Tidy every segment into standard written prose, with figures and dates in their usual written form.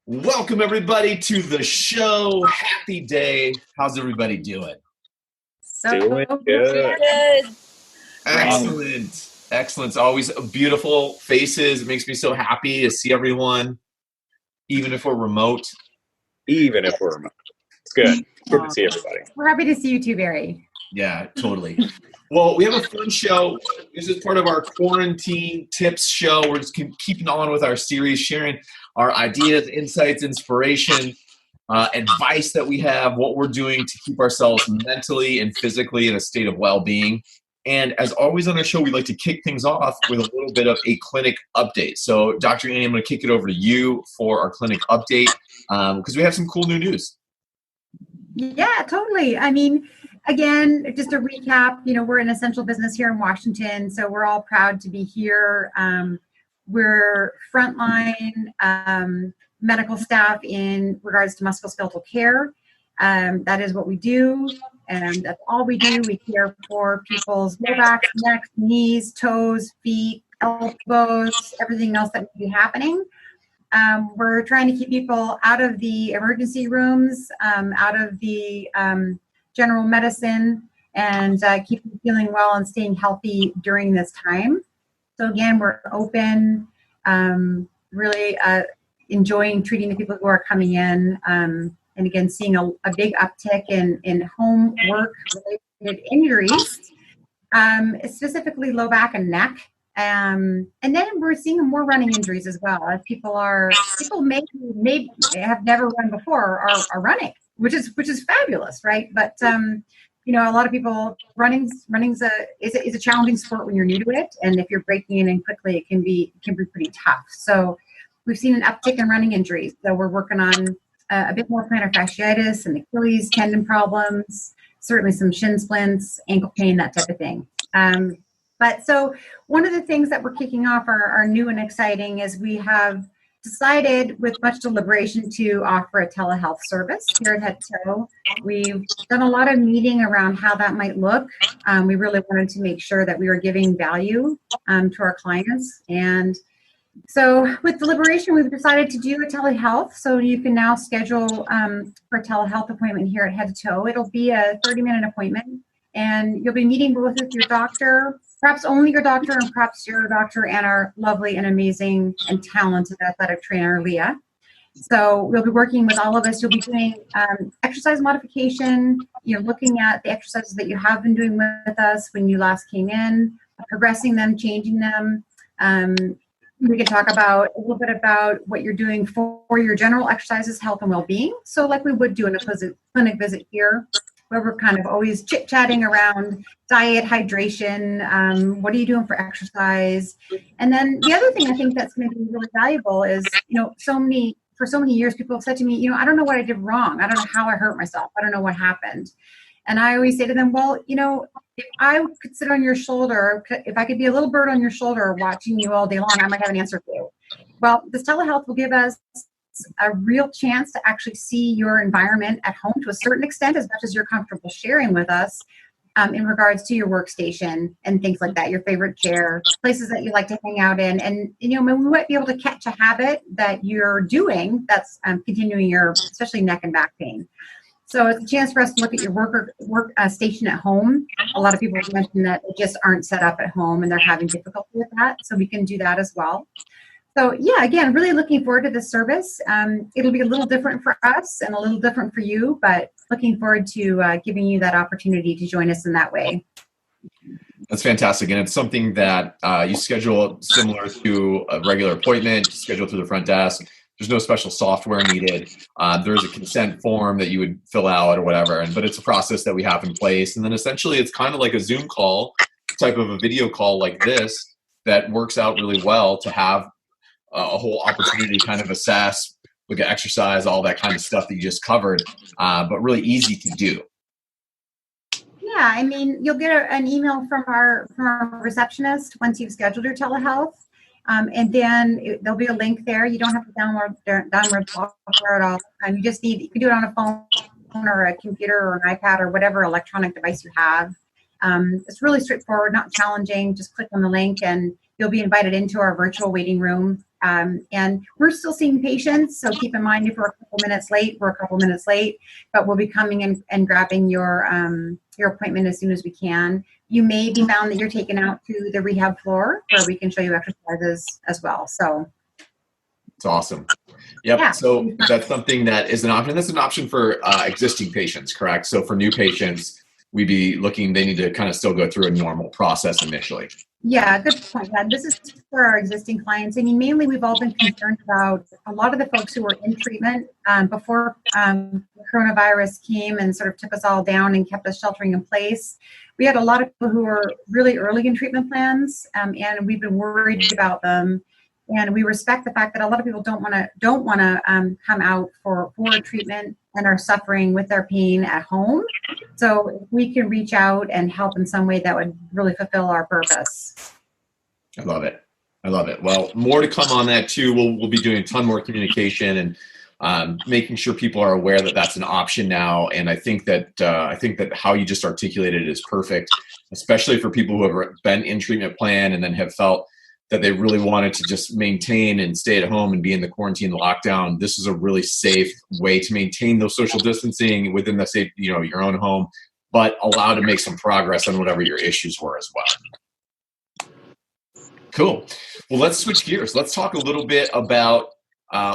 Welcome everybody to the show. Happy day. How's everybody doing? Doing good. Excellent. Excellent. It's always beautiful faces. It makes me so happy to see everyone, even if we're remote. Even if we're remote. It's good. Good to see everybody. We're happy to see you too, Barry. Yeah, totally. Well, we have a fun show. This is part of our quarantine tips show. We're just keeping on with our series, sharing our ideas, insights, inspiration, advice that we have, what we're doing to keep ourselves mentally and physically in a state of well-being. And as always on our show, we like to kick things off with a little bit of a clinic update. So, Dr. Annie, I'm going to kick it over to you for our clinic update because we have some cool new news. Yeah, totally. I mean, again, just to recap, we're an essential business here in Washington, so we're all proud to be here. We're frontline medical staff in regards to musculoskeletal care. That is what we do, and that's all we do. We care for people's low backs, necks, knees, toes, feet, elbows, everything else that may be happening. We're trying to keep people out of the emergency rooms, out of the general medicine, and keep them feeling well and staying healthy during this time. So again, we're open, really enjoying treating the people who are coming in, and again, seeing a big uptick in home work-related injuries, specifically low back and neck. And then we're seeing more running injuries as well, as people may have never run before are running, which is fabulous, right? But a lot of people running's is a challenging sport when you're new to it, and if you're breaking in quickly, it can be pretty tough. So we've seen an uptick in running injuries. So we're working on a bit more plantar fasciitis and Achilles tendon problems, certainly some shin splints, ankle pain, that type of thing. But so one of the things that we're kicking off are new and exciting is we have decided with much deliberation to offer a telehealth service here at Head to Toe. We've done a lot of meeting around how that might look. We really wanted to make sure that we were giving value to our clients. And so with deliberation, we've decided to do a telehealth. So you can now schedule for a telehealth appointment here at Head to Toe. It'll be a 30-minute appointment, and you'll be meeting both with your doctor, perhaps only your doctor, and perhaps your doctor and our lovely and amazing and talented athletic trainer, Leah. So we'll be working with all of us. You'll be doing exercise modification, looking at the exercises that you have been doing with us when you last came in, progressing them, changing them. We can talk a little bit about what you're doing for your general exercises, health, and well-being. So like we would do in a clinic visit here, where we're kind of always chit-chatting around diet, hydration, what are you doing for exercise? And then the other thing I think that's going to be really valuable is, for so many years, people have said to me, I don't know what I did wrong. I don't know how I hurt myself. I don't know what happened. And I always say to them, well, if I could sit on your shoulder, if I could be a little bird on your shoulder watching you all day long, I might have an answer for you. Well, this telehealth will give us a real chance to actually see your environment at home to a certain extent, as much as you're comfortable sharing with us, in regards to your workstation and things like that, your favorite chair, places that you like to hang out in. And, we might be able to catch a habit that you're doing that's continuing your, especially neck and back pain. So it's a chance for us to look at your work station at home. A lot of people have mentioned that they just aren't set up at home and they're having difficulty with that. So we can do that as well. So yeah, again, really looking forward to this service. It'll be a little different for us and a little different for you, but looking forward to giving you that opportunity to join us in that way. That's fantastic. And it's something that you schedule similar to a regular appointment, schedule through the front desk. There's no special software needed. There's a consent form that you would fill out or whatever, but it's a process that we have in place. And then essentially it's kind of like a Zoom call, type of a video call like this, that works out really well to have a whole opportunity to kind of assess, look at exercise, all that kind of stuff that you just covered, but really easy to do. Yeah, I mean, you'll get an email from our receptionist once you've scheduled your telehealth. And then there'll be a link there. You don't have to download software at all. You can do it on a phone or a computer or an iPad or whatever electronic device you have. It's really straightforward, not challenging. Just click on the link and you'll be invited into our virtual waiting room. And we're still seeing patients, so keep in mind if we're a couple minutes late, we're a couple minutes late, but we'll be coming in and grabbing your appointment as soon as we can. You may be found that you're taken out to the rehab floor where we can show you exercises as well. So it's awesome. Yep. yeah. So that's something that is an option. That's an option for existing patients, correct? So for new patients, we'd be looking, they need to kind of still go through a normal process initially. Yeah, good point. Yeah, this is for our existing clients. I mean, mainly we've all been concerned about a lot of the folks who were in treatment before coronavirus came and sort of took us all down and kept us sheltering in place. We had a lot of people who were really early in treatment plans, and we've been worried about them. And we respect the fact that a lot of people don't want to come out for treatment and are suffering with their pain at home. So if we can reach out and help in some way, that would really fulfill our purpose. I love it. I love it. Well, more to come on that too. We'll be doing a ton more communication and making sure people are aware that that's an option now. And I think that how you just articulated it is perfect, especially for people who have been in treatment plan and then have felt that they really wanted to just maintain and stay at home and be in the quarantine lockdown. This is a really safe way to maintain those social distancing within the safe, your own home, but allow to make some progress on whatever your issues were as well. Cool. Well, let's switch gears. Let's talk a little bit about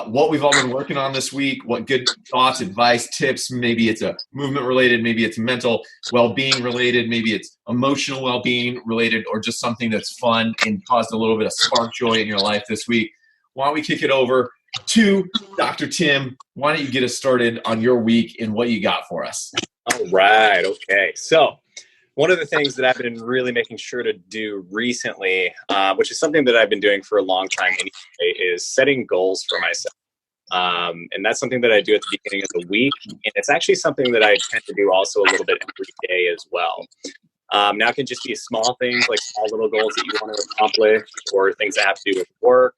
what we've all been working on this week, what good thoughts, advice, tips, maybe it's a movement related, maybe it's mental well-being related, maybe it's emotional well-being related, or just something that's fun and caused a little bit of spark joy in your life this week. Why don't we kick it over to Dr. Tim? Why don't you get us started on your week and what you got for us? All right. Okay. So one of the things that I've been really making sure to do recently, which is something that I've been doing for a long time anyway, is setting goals for myself. And that's something that I do at the beginning of the week. And it's actually something that I tend to do also a little bit every day as well. Now it can just be small things like small little goals that you want to accomplish, or things that have to do with work,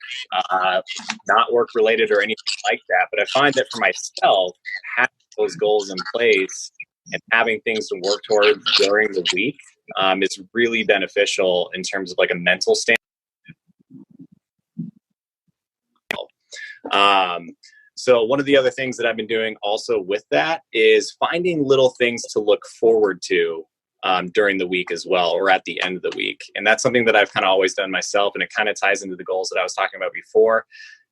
not work related or anything like that. But I find that for myself, having those goals in place and having things to work towards during the week is really beneficial in terms of like a mental standpoint. So one of the other things that I've been doing also with that is finding little things to look forward to during the week as well, or at the end of the week. And that's something that I've kind of always done myself, and it kind of ties into the goals that I was talking about before.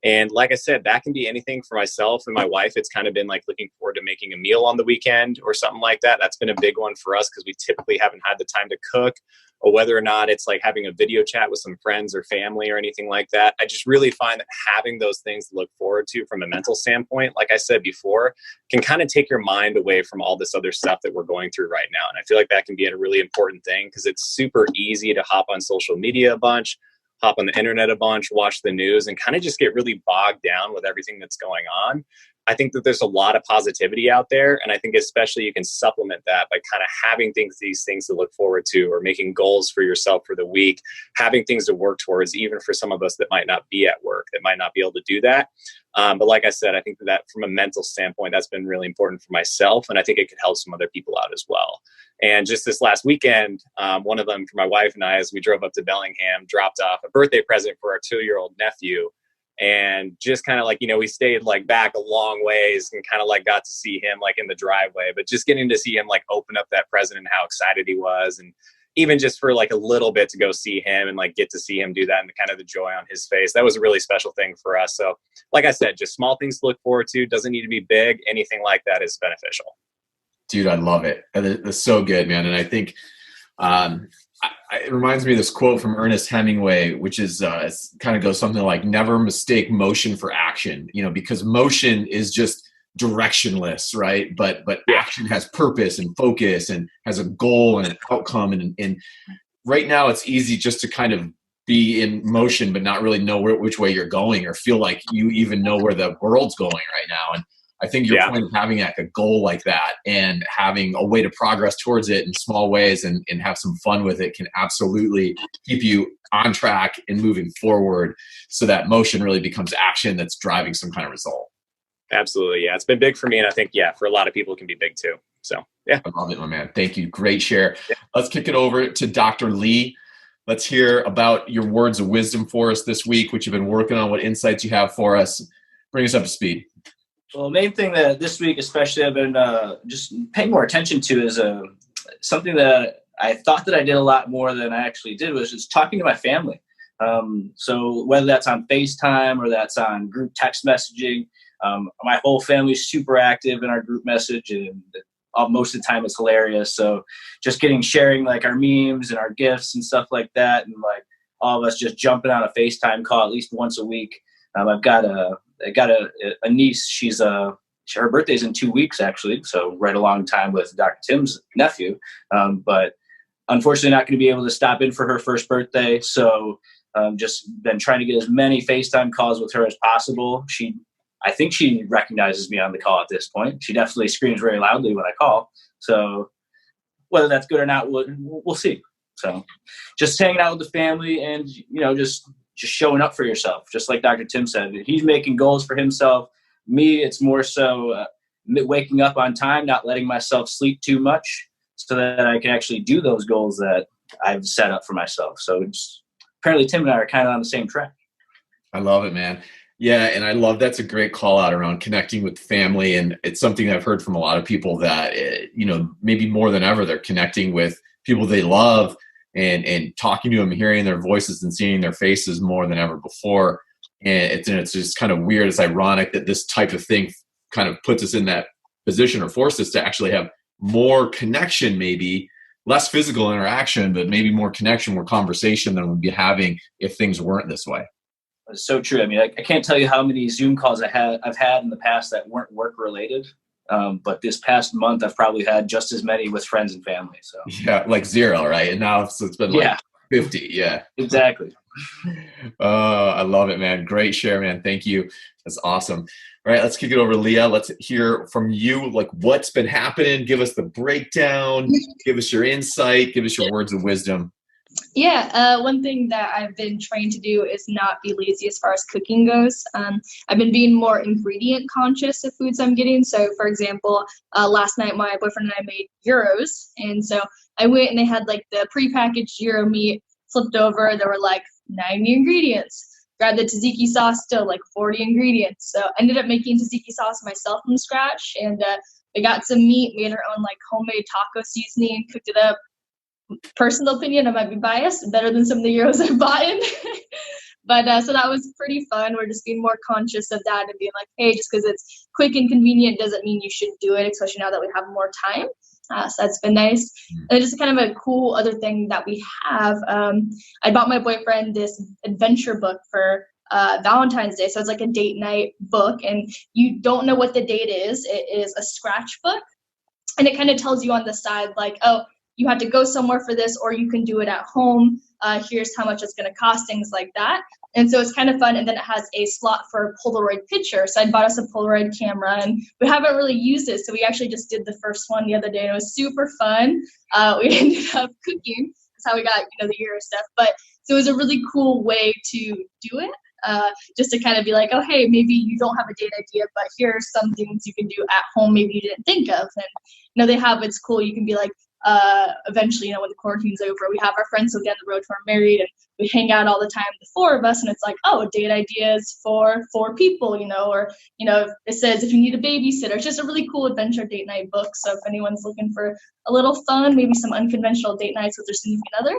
And like I said, that can be anything for myself and my wife. It's kind of been like looking forward to making a meal on the weekend or something like that. That's been a big one for us because we typically haven't had the time to cook, or whether or not it's like having a video chat with some friends or family or anything like that. I just really find that having those things to look forward to from a mental standpoint, like I said before, can kind of take your mind away from all this other stuff that we're going through right now. And I feel like that can be a really important thing because it's super easy to hop on social media a bunch, hop on the internet a bunch, watch the news, and kind of just get really bogged down with everything that's going on. I think that there's a lot of positivity out there. And I think especially you can supplement that by kind of having these things to look forward to, or making goals for yourself for the week, having things to work towards, even for some of us that might not be at work, that might not be able to do that. But like I said, I think that from a mental standpoint, that's been really important for myself. And I think it could help some other people out as well. And just this last weekend, one of them for my wife and I, as we drove up to Bellingham, dropped off a birthday present for our 2-year-old nephew. And just kind of like, we stayed like back a long ways and kind of like got to see him like in the driveway, but just getting to see him like open up that present and how excited he was. And even just for like a little bit to go see him and like get to see him do that and kind of the joy on his face, that was a really special thing for us. So like I said, just small things to look forward to. Doesn't need to be big. Anything like that is beneficial. Dude, I love it. That's so good, man. And I think it reminds me of this quote from Ernest Hemingway, which is kind of goes something like, never mistake motion for action, because motion is just directionless, right? But action has purpose and focus and has a goal and an outcome. And right now it's easy just to kind of be in motion, but not really know which way you're going, or feel like you even know where the world's going right now. And I think your point of having like a goal like that and having a way to progress towards it in small ways and have some fun with it can absolutely keep you on track and moving forward, so that motion really becomes action that's driving some kind of result. Absolutely. Yeah. It's been big for me. And I think, for a lot of people it can be big too. So, yeah. I love it, my man. Thank you. Great share. Yeah. Let's kick it over to Dr. Lee. Let's hear about your words of wisdom for us this week, what you've been working on, what insights you have for us. Bring us up to speed. Well, the main thing that this week especially I've been just paying more attention to is something that I thought that I did a lot more than I actually did, was just talking to my family. So whether that's on FaceTime or that's on group text messaging, my whole family is super active in our group message, and most of the time it's hilarious. So just sharing like our memes and our gifts and stuff like that, and like all of us just jumping on a FaceTime call at least once a week. I got a niece. Her birthday's in 2 weeks actually, so right along time with Dr. Tim's nephew. But unfortunately not going to be able to stop in for her first birthday. So just been trying to get as many FaceTime calls with her as possible. I think she recognizes me on the call at this point. She definitely screams very loudly when I call. So whether that's good or not, we'll see. So just hanging out with the family and, just showing up for yourself. Just like Dr. Tim said, he's making goals for himself. Me, it's more so waking up on time, not letting myself sleep too much so that I can actually do those goals that I've set up for myself. So apparently Tim and I are kind of on the same track. I love it, man. Yeah, and I love that's a great call out around connecting with family, and it's something I've heard from a lot of people that maybe more than ever they're connecting with people they love and talking to them, hearing their voices and seeing their faces more than ever before. And it's just kind of weird. It's ironic that this type of thing kind of puts us in that position or forces us to actually have more connection, maybe less physical interaction, but maybe more connection, more conversation than we'd be having if things weren't this way. It's so true. I mean, I can't tell you how many Zoom calls I've had in the past that weren't work related. But this past month, I've probably had just as many with friends and family. So yeah, like 0, right? And now it's been like 50. Yeah, exactly. I love it, man. Great share, man. Thank you. That's awesome. All right, let's kick it over to Leah. Let's hear from you. Like, what's been happening? Give us the breakdown. Give us your insight. Give us your words of wisdom. Yeah, one thing that I've been trying to do is not be lazy as far as cooking goes. I've been being more ingredient conscious of foods I'm getting. So, for example, last night my boyfriend and I made gyros, and so I went and they had like the prepackaged gyro meat flipped over. There were like 90 ingredients. Grabbed the tzatziki sauce, still like 40 ingredients. So I ended up making tzatziki sauce myself from scratch, and we got some meat, made our own like homemade taco seasoning, cooked it up. Personal opinion, I might be biased, better than some of the gyros I've bought in. But so that was pretty fun. We're just being more conscious of that and being like, hey, just because it's quick and convenient doesn't mean you should do it, especially now that we have more time. So that's been nice. And just kind of a cool other thing that we have, I bought my boyfriend this adventure book for Valentine's Day. So it's like a date night book, and you don't know what the date is. It is a scratch book, and it kind of tells you on the side like, oh, you have to go somewhere for this, or you can do it at home. Here's how much it's going to cost, things like that. And so it's kind of fun. And then it has a slot for a Polaroid picture. So I bought us a Polaroid camera, and we haven't really used it. So we actually just did the first one the other day, and it was super fun. We ended up cooking. That's how we got, the Euro stuff. But so it was a really cool way to do it. Just to kind of be like, oh, hey, maybe you don't have a date idea, but here are some things you can do at home maybe you didn't think of. And, they have, it's cool. You can be like, eventually, when the quarantine's over, we have our friends who down the road who are married, and we hang out all the time, the 4 of us, and it's like, oh, date ideas for 4 people, or, it says if you need a babysitter. It's just a really cool adventure date night book. So if anyone's looking for a little fun, maybe some unconventional date nights with their significant other,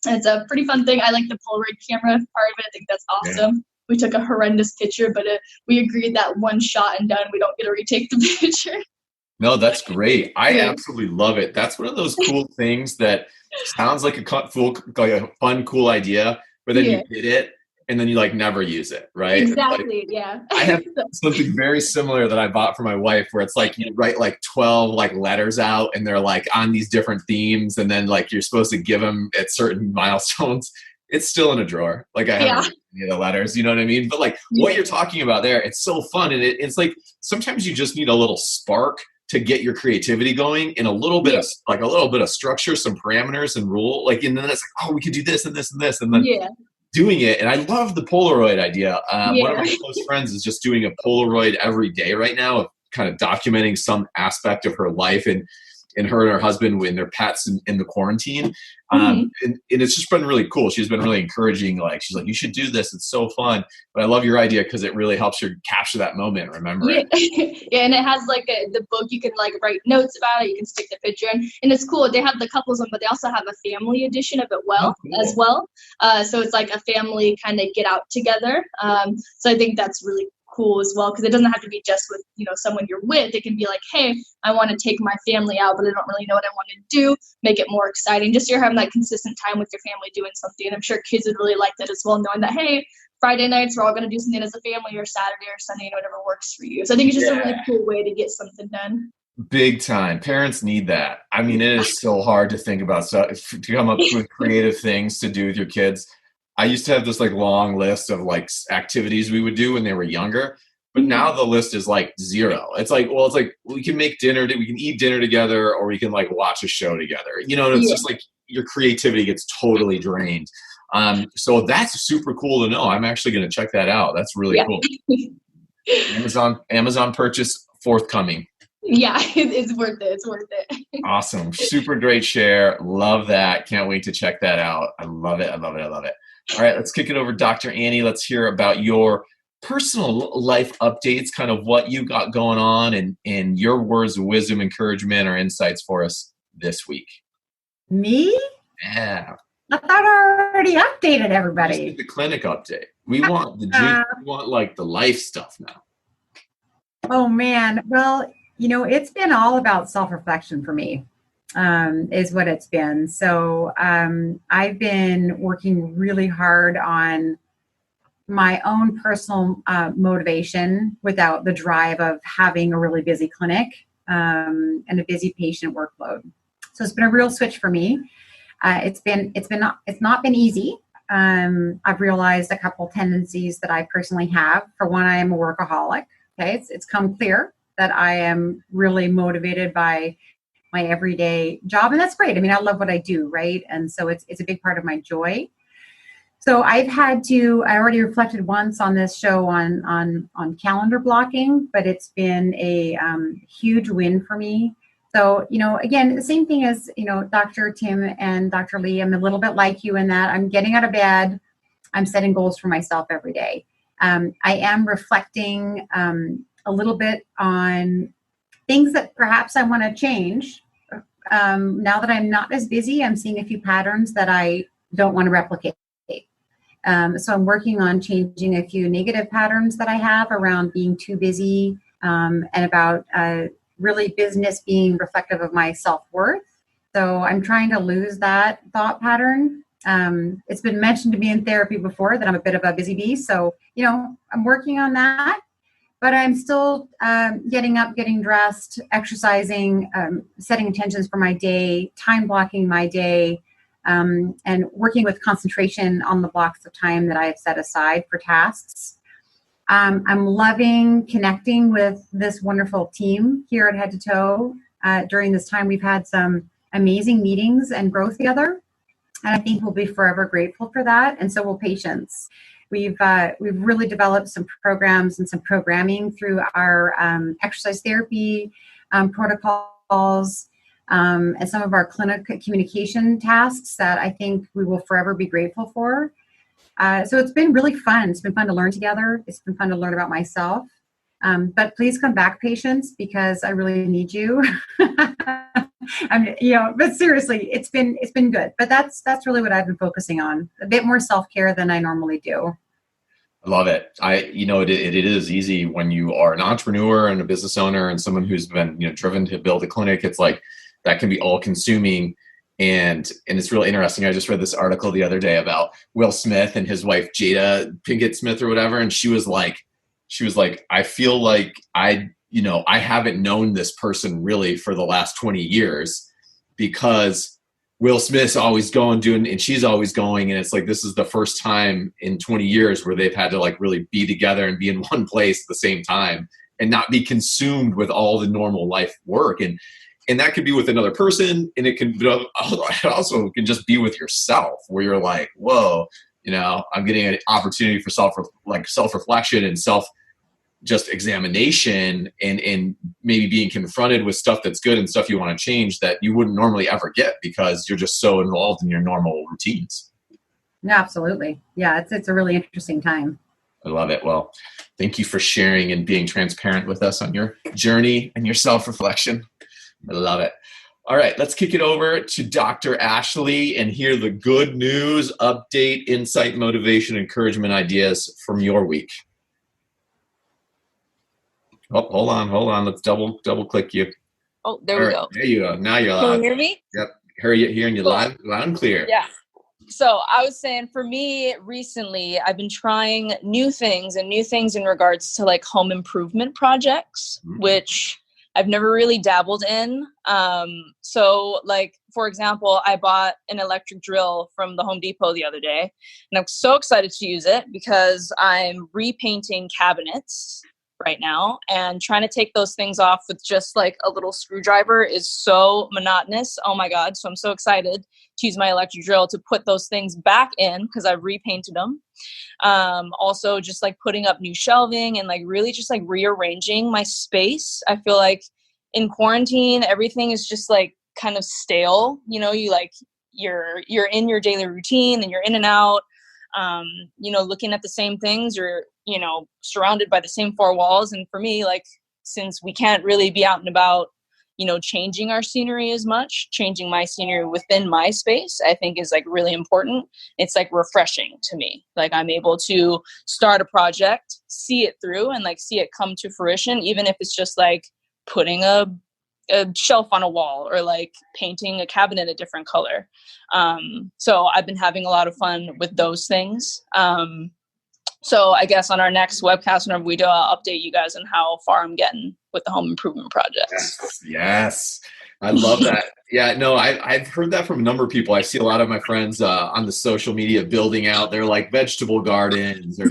it's a pretty fun thing. I like the Polaroid camera part of it. I think that's awesome. Yeah. We took a horrendous picture, but we agreed that one shot and done. We don't get to retake the picture. No, that's great. I absolutely love it. That's one of those cool things that sounds like a fun, cool idea, but then you did it and then you never use it, right? Exactly. Yeah. I have something very similar that I bought for my wife where it's you write 12 letters out, and they're on these different themes, and then you're supposed to give them at certain milestones. It's still in a drawer. I haven't written any of the letters, you know what I mean? But what you're talking about there, it's so fun. And it's sometimes you just need a little spark to get your creativity going, in a little bit of structure, some parameters and rule. And then it's oh, we could do this and this and this, and then doing it. And I love the Polaroid idea. One of my close friends is just doing a Polaroid every day right now, of kind of documenting some aspect of her life. And and her and her husband when their pets in the quarantine. Mhm. And it's just been really cool. She's been really encouraging. Like, she's like, you should do this. It's so fun. But I love your idea because it really helps you capture that moment. Remember Yeah, it. yeah, and it has like the book. You can like write notes about it. You can stick the picture in, and it's cool. They have the couples one, but they also have a family edition of it Oh, cool. as well. So it's like a family kind of get out together. So I think that's really cool as well, because it doesn't have to be just with someone you're with. It can be like, hey, I want to take my family out, but I don't really know what I want to do. Make it more exciting. Just so you're having that consistent time with your family doing something. And I'm sure kids would really like that as well, knowing that, hey, Friday nights, we're all going to do something as a family, or Saturday or Sunday, whatever works for you. So I think it's just a really cool way to get something done. Big time. Parents need that. I mean, it is so hard to think about stuff, to come up with creative things to do with your kids. I used to have this like long list of like activities we would do when they were younger, but now the list is like 0. It's like, well, it's like we can make dinner, we can eat dinner together, or we can like watch a show together. It's just like your creativity gets totally drained. So that's super cool to know. I'm actually going to check that out. That's really cool. Amazon purchase forthcoming. Yeah, it's worth it. It's worth it. Awesome. Super great share. Love that. Can't wait to check that out. I love it. I love it. I love it. All right, let's kick it over to Dr. Annie. Let's hear about your personal life updates, kind of what you got going on, and your words of wisdom, encouragement, or insights for us this week. Me? Yeah. I thought I already updated everybody. Just the clinic update. We want the juice. We want like the life stuff now. Oh man. Well, it's been all about self-reflection for me, is what it's been. So I've been working really hard on my own personal motivation without the drive of having a really busy clinic and a busy patient workload. So it's been a real switch for me. It's not been easy. I've realized a couple tendencies that I personally have. For one, I am a workaholic. Okay, it's come clear that I am really motivated by my everyday job, and that's great. I mean, I love what I do, right? And so it's a big part of my joy. So I already reflected once on this show on calendar blocking, but it's been a huge win for me. So, again, the same thing as, Dr. Tim and Dr. Lee, I'm a little bit like you in that I'm getting out of bed. I'm setting goals for myself every day. I am reflecting a little bit on things that perhaps I want to change. Now that I'm not as busy, I'm seeing a few patterns that I don't want to replicate. So I'm working on changing a few negative patterns that I have around being too busy and about really business being reflective of my self-worth. So I'm trying to lose that thought pattern. It's been mentioned to me in therapy before that I'm a bit of a busy bee. So, I'm working on that, but I'm still getting up, getting dressed, exercising, setting intentions for my day, time blocking my day, and working with concentration on the blocks of time that I have set aside for tasks. I'm loving connecting with this wonderful team here at Head to Toe. During this time, we've had some amazing meetings and growth together, and I think we'll be forever grateful for that, and so will patients. We've really developed some programs and some programming through our exercise therapy protocols and some of our clinic communication tasks that I think we will forever be grateful for. So it's been really fun. It's been fun to learn together. It's been fun to learn about myself. But please come back, patients, because I really need you. But seriously, it's been good. But that's really what I've been focusing on. A bit more self-care than I normally do. I love it. It is easy when you are an entrepreneur and a business owner and someone who's been, driven to build a clinic. It's like that can be all consuming. And it's really interesting. I just read this article the other day about Will Smith and his wife, Jada Pinkett Smith or whatever. And she was like, I feel like I haven't known this person really for the last 20 years because Will Smith's always going and she's always going. And it's like, this is the first time in 20 years where they've had to like really be together and be in one place at the same time and not be consumed with all the normal life work. And that could be with another person, and it also can just be with yourself, where you're like, "Whoa, I'm getting an opportunity for self-reflection and just examination and maybe being confronted with stuff that's good and stuff you want to change that you wouldn't normally ever get because you're just so involved in your normal routines. Yeah, absolutely. Yeah, it's a really interesting time. I love it. Well, thank you for sharing and being transparent with us on your journey and your self-reflection. I love it. All right, let's kick it over to Dr. Ashley and hear the good news, update, insight, motivation, encouragement, ideas from your week. Oh, hold on. Let's double click you. Oh, there we go. There you go. Now you're Can live. you hear me? Yep. Hearing you Cool. loud and clear. Yeah. So I was saying for me recently, I've been trying new things in regards to like home improvement projects, which I've never really dabbled in. So like, for example, I bought an electric drill from the Home Depot the other day, and I'm so excited to use it because I'm repainting cabinets right now, and trying to take those things off with just like a little screwdriver is so monotonous. Oh my God. So I'm so excited to use my electric drill to put those things back in because I've repainted them. Also just like putting up new shelving and like really just like rearranging my space. I feel like in quarantine, everything is just like kind of stale. You know, you're in your daily routine and you're in and out, looking at the same things. You're, surrounded by the same four walls. And for me, like, since we can't really be out and about, changing our scenery as much, changing my scenery within my space, I think is like really important. It's like refreshing to me. Like I'm able to start a project, see it through and like see it come to fruition, even if it's just like putting a shelf on a wall or like painting a cabinet a different color. So I've been having a lot of fun with those things. So I guess on our next webcast, whenever we do, I'll update you guys on how far I'm getting with the home improvement projects. Yes. I love that. Yeah, no, I've heard that from a number of people. I see a lot of my friends on the social media building out their like vegetable gardens or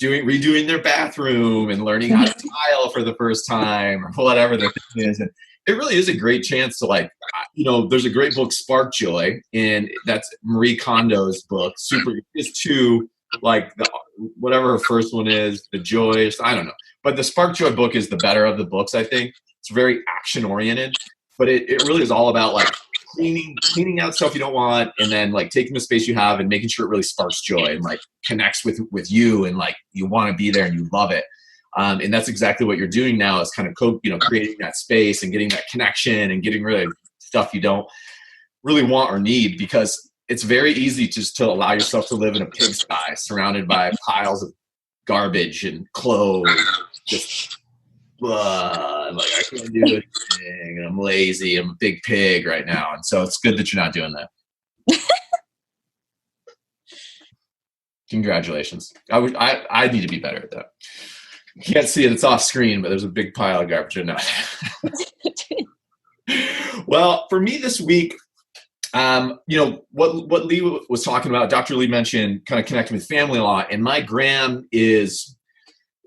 redoing their bathroom and learning how to tile for the first time or whatever the thing is. And it really is a great chance to like, there's a great book, Spark Joy, and that's Marie Kondo's book. It's two, like whatever her first one is, the Joy, I don't know. But the Spark Joy book is the better of the books, I think. It's very action oriented, but it really is all about like cleaning out stuff you don't want, and then like taking the space you have and making sure it really sparks joy and like connects with you and like you want to be there and you love it. And that's exactly what you're doing now is kind of creating that space and getting that connection and getting rid of stuff you don't really want or need, because it's very easy just to allow yourself to live in a pigsty surrounded by piles of garbage and clothes. Just like I can't do anything, and I'm lazy. I'm a big pig right now, and so it's good that you're not doing that. Congratulations. I need to be better at that. You can't see it; it's off screen, but there's a big pile of garbage in there. Well, for me this week, what Lee was talking about, Dr. Lee mentioned kind of connecting with family a lot, and my gram is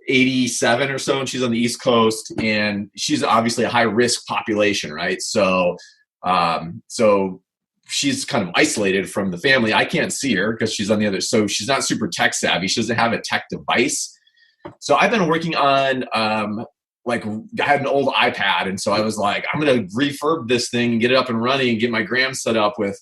87 or so, and she's on the East Coast, and she's obviously a high risk population, right? So she's kind of isolated from the family. I can't see her because she's on the other, so she's not super tech savvy. She doesn't have a tech device. So I've been working on, I had an old iPad, and so I was like, I'm going to refurb this thing and get it up and running and get my gram set up with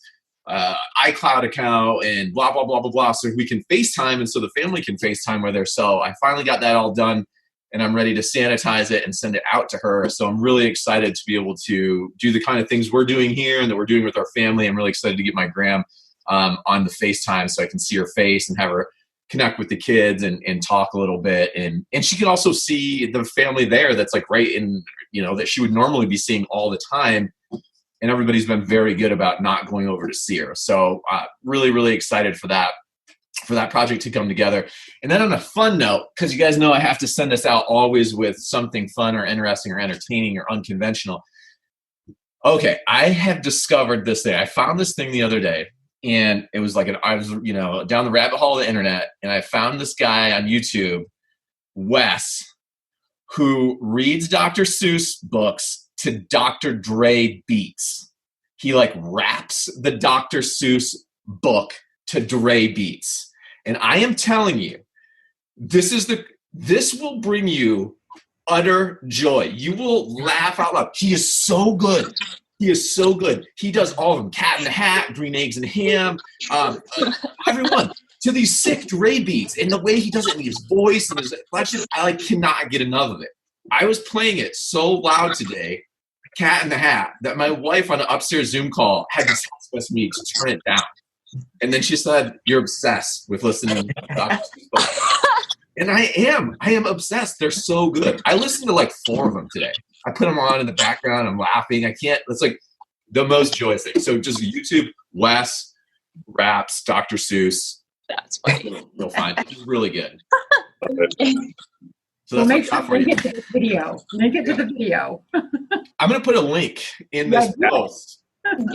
iCloud account and blah, blah, blah, blah, blah, so we can FaceTime and so the family can FaceTime with her. So I finally got that all done, and I'm ready to sanitize it and send it out to her. So I'm really excited to be able to do the kind of things we're doing here and that we're doing with our family. I'm really excited to get my gram on the FaceTime so I can see her face and have her connect with the kids and talk a little bit. And she can also see the family there that's like right in, that she would normally be seeing all the time. And everybody's been very good about not going over to see her. So really, really excited for that project to come together. And then on a fun note, because you guys know I have to send this out always with something fun or interesting or entertaining or unconventional. Okay, I have discovered this thing. I found this thing the other day. And it was like I was, down the rabbit hole of the internet, and I found this guy on YouTube, Wes, who reads Dr. Seuss books to Dr. Dre beats. He like raps the Dr. Seuss book to Dre beats. And I am telling you, this is This will bring you utter joy. You will laugh out loud. He is so good. He is so good. He does all of them. Cat in the Hat, Green Eggs and Ham, everyone. To these sick Dre beats. And the way he does it in his voice and his inflection, I cannot get enough of it. I was playing it so loud today, Cat in the Hat, that my wife on an upstairs Zoom call had to ask me to turn it down. And then she said, "You're obsessed with listening to Dr. Seuss." And I am obsessed. They're so good. I listened to like 4 of them today. I put them on in the background. I'm laughing. I can't. It's like the most joyous thing. So just YouTube, Wes, Raps, Dr. Seuss. That's funny. You'll find it. It's really good. So Well, that's make what I sure got to for link you. it to the video. Link it to the video. I'm going to put a link in this post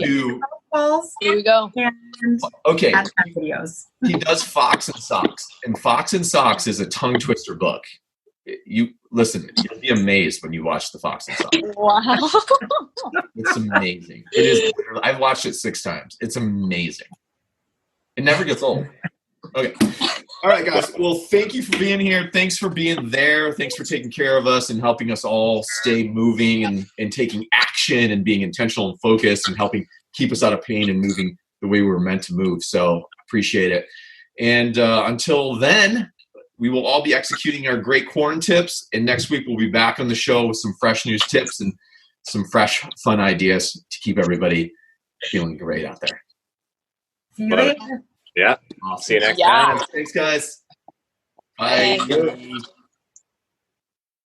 to. Balls Here we go. and Okay, ad time videos. he does Fox and Socks, and Fox and Socks is a tongue twister book. You listen, you'll be amazed when you watch the Fox and Socks. Wow. It's amazing. It is. I've watched it 6 times. It's amazing. It never gets old. Okay. All right, guys. Well, thank you for being here. Thanks for being there. Thanks for taking care of us and helping us all stay moving and taking action and being intentional and focused and helping keep us out of pain and moving the way we were meant to move. So appreciate it. And until then, we will all be executing our great Quarantips. And next week, we'll be back on the show with some fresh news tips and some fresh, fun ideas to keep everybody feeling great out there. See you later. Yeah. Awesome. See you next Yeah. time. Thanks, guys. Bye. Thanks.